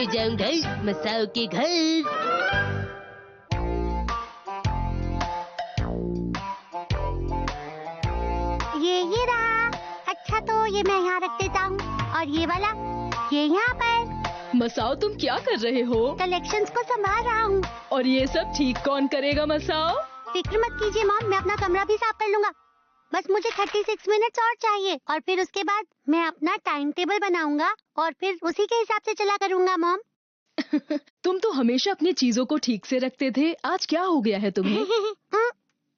ले जाऊंगा मसाओ के घर। ये रहा। अच्छा तो ये मैं यहाँ रख देता हूँ और ये वाला ये यहाँ पर। मसाओ तुम क्या कर रहे हो? कलेक्शंस को संभाल रहा हूँ। और ये सब ठीक कौन करेगा मसाओ? फिक्र मत कीजिए मॉम, मैं अपना कमरा भी साफ कर लूंगा। बस मुझे 36 मिनट्स और चाहिए और फिर उसके बाद मैं अपना टाइम टेबल बनाऊंगा और फिर उसी के हिसाब से चला करूंगा मॉम। तुम तो हमेशा अपनी चीजों को ठीक से रखते थे, आज क्या हो गया है तुम्हें?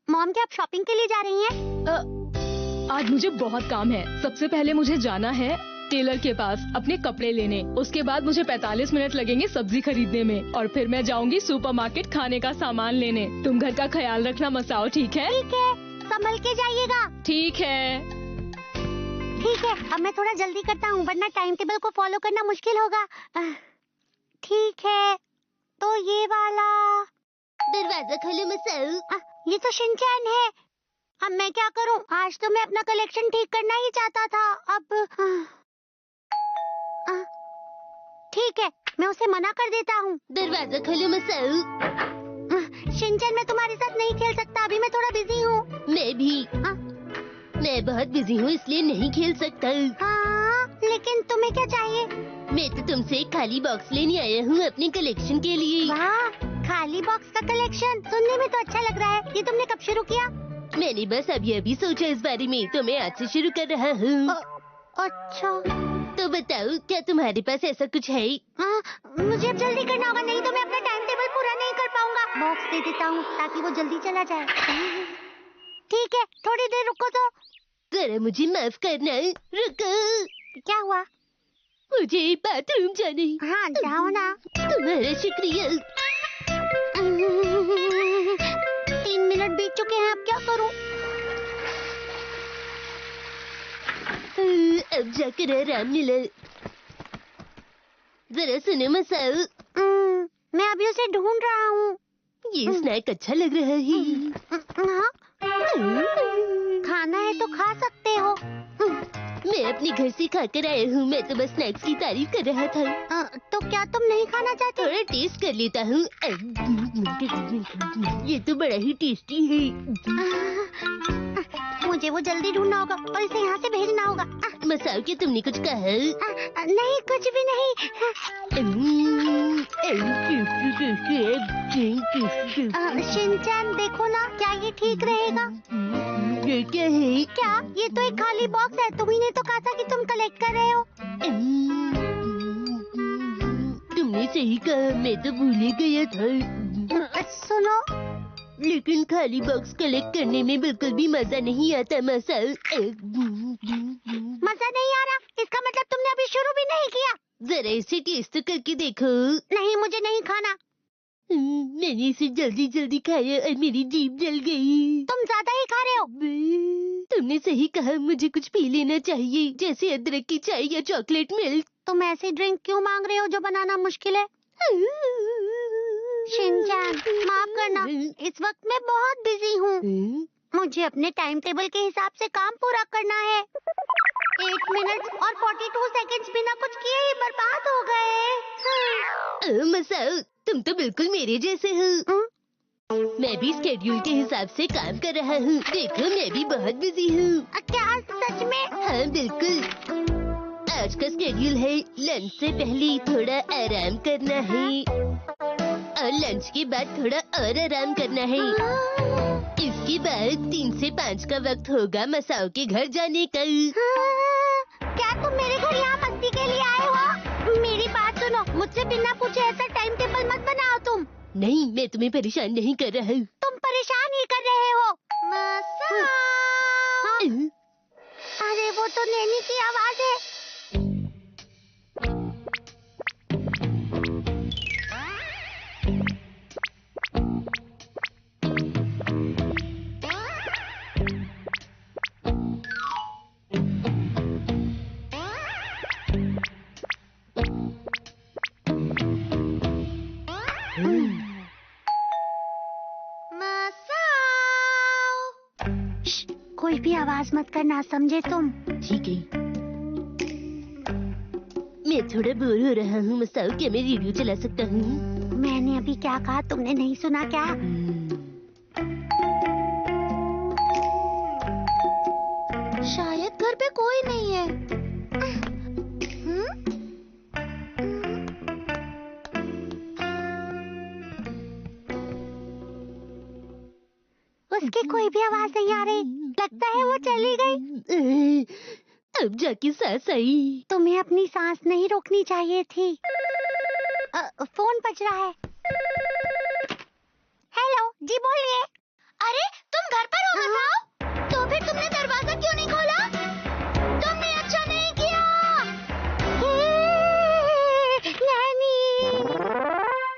मॉम क्या आप शॉपिंग के लिए जा रही हैं? आज मुझे बहुत काम है। सबसे पहले मुझे जाना है टेलर के पास अपने कपड़े लेने। उसके बाद मुझे 45 मिनट लगेंगे सब्जी खरीदने में और फिर मैं जाऊंगी सुपरमार्केट खाने का सामान लेने। तुम घर का ख्याल रखना मसाओ, ठीक है? ठीक है, संभल के जाइएगा। ठीक है। ठीक है, अब मैं थोड़ा जल्दी करता हूँ वरना टाइम टेबल को फॉलो करना मुश्किल होगा। ठीक है, तो ये वाला। दरवाजा खोलो मसाओ। ये तो शिनचैन है। अब मैं क्या करूं? आज तो मैं अपना कलेक्शन ठीक करना ही चाहता था। अब ठीक है, मैं उसे मना कर देता हूँ। दरवाजा खोलो मसाओ। शिनचैन मैं तुम्हारे साथ नहीं खेल सकता, अभी मैं थोड़ा बिजी हूँ। मैं भी। मैं बहुत बिजी हूँ इसलिए नहीं खेल सकता। हाँ, लेकिन तुम्हें क्या चाहिए? मैं तो तुमसे एक खाली बॉक्स लेने आया हूँ अपने कलेक्शन के लिए। वाह, खाली बॉक्स का कलेक्शन सुनने में तो अच्छा लग रहा है। ये तुमने कब शुरू किया? मैंने बस अभी सोचा इस बारे में, तो मैं आज से शुरू कर रहा हूँ। अच्छा, तो बताओ क्या तुम्हारे पास ऐसा कुछ है? मुझे अब जल्दी करना होगा, नहीं तो मैं अपना टाइम टेबल पूरा नहीं कर पाऊंगा। बॉक्स दे देता हूँ ताकि वो जल्दी चला जाए। ठीक है, थोड़ी देर रुको तो। जरा मुझे माफ करना, रुको। क्या हुआ? मुझे बाथरूम जाने। हाँ, जाओ ना। तुम्हारा शुक्रिया। 3 मिनट बीत चुके हैं, अब क्या करूं? अब जाकर आराम मिला। जरा सुनो मसाओ। मैं अभी उसे ढूंढ रहा हूँ। ये स्नैक अच्छा लग रहा है। हाँ? खाना है तो खा सकते हो। मैं अपने घर से खाकर आया हूँ, मैं तो बस स्नैक्स की तारीफ कर रहा था। तो क्या तुम नहीं खाना चाहते? थोड़ा टेस्ट कर लेता हूँ। ये तो बड़ा ही टेस्टी है। मुझे वो जल्दी ढूंढना होगा और इसे यहाँ से भेजना होगा। मसाओ क्या तुमने कुछ कहा? नहीं, कुछ भी नहीं। शिनचैन देखो ना, क्या ये ठीक रहेगा? ये क्या है? क्या? ये तो एक खाली बॉक्स है। तुम ही ने तो कहा था कि तुम कलेक्ट कर रहे हो। तुमने सही कहा, मैं तो भूल ही गया था। सुनो, लेकिन खाली बॉक्स कलेक्ट करने में बिल्कुल भी मजा नहीं आता मसाओ। मजा नहीं आ रहा? इसका मतलब तुमने अभी शुरू भी नहीं किया। जरा इसे टेस्ट तो करके देखो। नहीं, मुझे नहीं खाना। मैंने इसे जल्दी जल्दी खाया और मेरी जीभ जल गई। तुम ज्यादा ही खा रहे हो। तुमने सही कहा, मुझे कुछ पी लेना चाहिए, जैसे अदरक की चाय या चॉकलेट मिल्क। तुम ऐसी ड्रिंक क्यों मांग रहे हो जो बनाना मुश्किल है? शिनचैन, माफ करना, इस वक्त मैं बहुत बिजी हूँ। मुझे अपने टाइम टेबल के हिसाब से काम पूरा करना है। 8 मिनट और 42 सेकंड्स बिना कुछ किए ही बर्बाद हो गए। मसाओ, तुम तो बिल्कुल मेरे जैसे हो। मैं भी स्केड्यूल के हिसाब से काम कर रहा हूँ। देखो मैं भी बहुत बिजी हूँ। क्या सच में? हाँ बिल्कुल। आज का स्केड्यूल है लंच से पहले थोड़ा आराम करना है और लंच के बाद थोड़ा और आराम करना है। इसके बाद 3 से 5 का वक्त होगा मसाओ के घर जाने का। क्या तुम मेरे घर यहाँ मस्ती के लिए आए हो? मेरी बात सुनो, मुझसे बिना पूछे ऐसा टाइम टेबल मत बनाओ तुम। नहीं, मैं तुम्हें परेशान नहीं कर रहा हूँ। तुम परेशान ही कर रहे हो। मसाओ। अरे वो तो नैनी की आवाज है। कोई भी आवाज मत करना, समझे तुम? ठीक है। मैं थोड़ा बोर हो रहा हूँ मसाओ, क्या मैं रेडियो चला सकता हूँ? मैंने अभी क्या कहा तुमने नहीं सुना क्या? शायद घर पे कोई नहीं है। उसकी कोई भी आवाज नहीं आ रही। लगता है वो चली गई। अब जाके सांस आई। तुम्हें अपनी सांस नहीं रोकनी चाहिए थी। फोन बज रहा है। हेलो जी, बोलिए। अरे तुम घर पर हो मसाओ? तो फिर तुमने दरवाजा क्यों नहीं खोला? तुमने अच्छा नहीं किया। नैनी,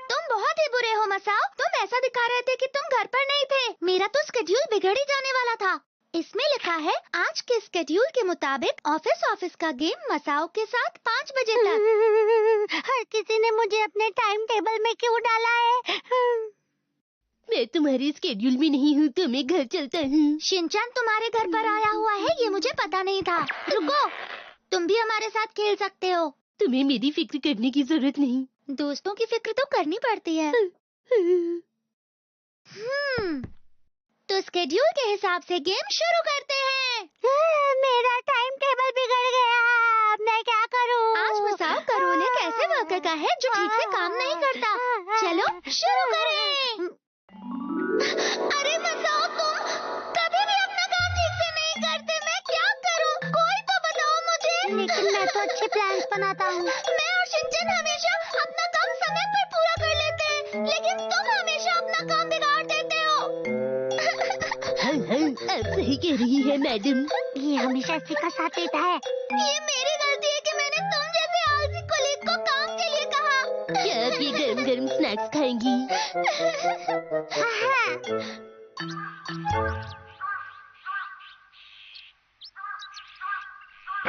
तुम बहुत ही बुरे हो मसाओ। तुम ऐसा दिखा रहे थे कि तुम घर पर नहीं थे। मेरा तो स्केड्यूल बिगड़ ही जाने वाला था। इसमें लिखा है आज के स्केड्यूल के मुताबिक ऑफिस का गेम मसाओ के साथ 5 बजे तक। हर किसी ने मुझे अपने टाइम टेबल में क्यों डाला है? मैं तुम्हारे स्केड्यूल में नहीं हूँ, तो मैं घर चलता हूँ। शिनचैन तुम्हारे घर पर आया हुआ है, ये मुझे पता नहीं था। रुको, तुम भी हमारे साथ खेल सकते हो। तुम्हें मेरी फिक्र करने की जरूरत नहीं। दोस्तों की फिक्र तो करनी पड़ती है। तो स्केड्यूल के हिसाब से गेम शुरू करते हैं। मेरा टाइम टेबल बिगड़ गया, अब मैं क्या करूं? आज मसाओ का रोल एक ऐसे वर्कर का है जो ठीक से काम नहीं करता। चलो शुरू करें। अरे मसाओ, तुम कभी भी अपना काम ठीक से नहीं करते। मैं क्या करूं? कोई तो बताओ मुझे। लेकिन मैं तो अच्छे प्लान्स बनाता हूँ। मैं और शिनचैन हमेशा अपना काम समय पर पूरा कर लेते हैं, लेकिन तुम हमेशा अपना काम बिगाड़ देते हो। आप सही कह रही है मैडम। ये हमेशा इसी का साथ देता है। ये मेरी गलती है कि मैंने तुम जैसे आलसी कोलीग को काम के लिए कहा। क्या आप ये गरम गरम स्नैक्स खाएंगी?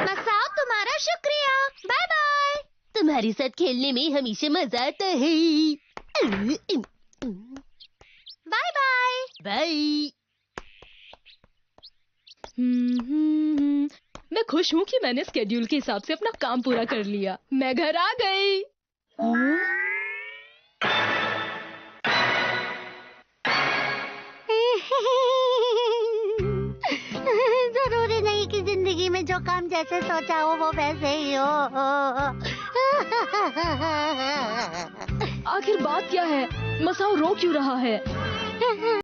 मसाओ, तुम्हारा शुक्रिया। Bye bye. तुम्हारे साथ खेलने में हमेशा मजा आता है। Bye bye. बाय। मैं खुश हूँ कि मैंने स्केड्यूल के हिसाब से अपना काम पूरा कर लिया। मैं घर आ गई। जरूरी नहीं कि जिंदगी में जो काम जैसे सोचा हो वो वैसे ही हो। आखिर बात क्या है? मसाओ रो क्यों रहा है?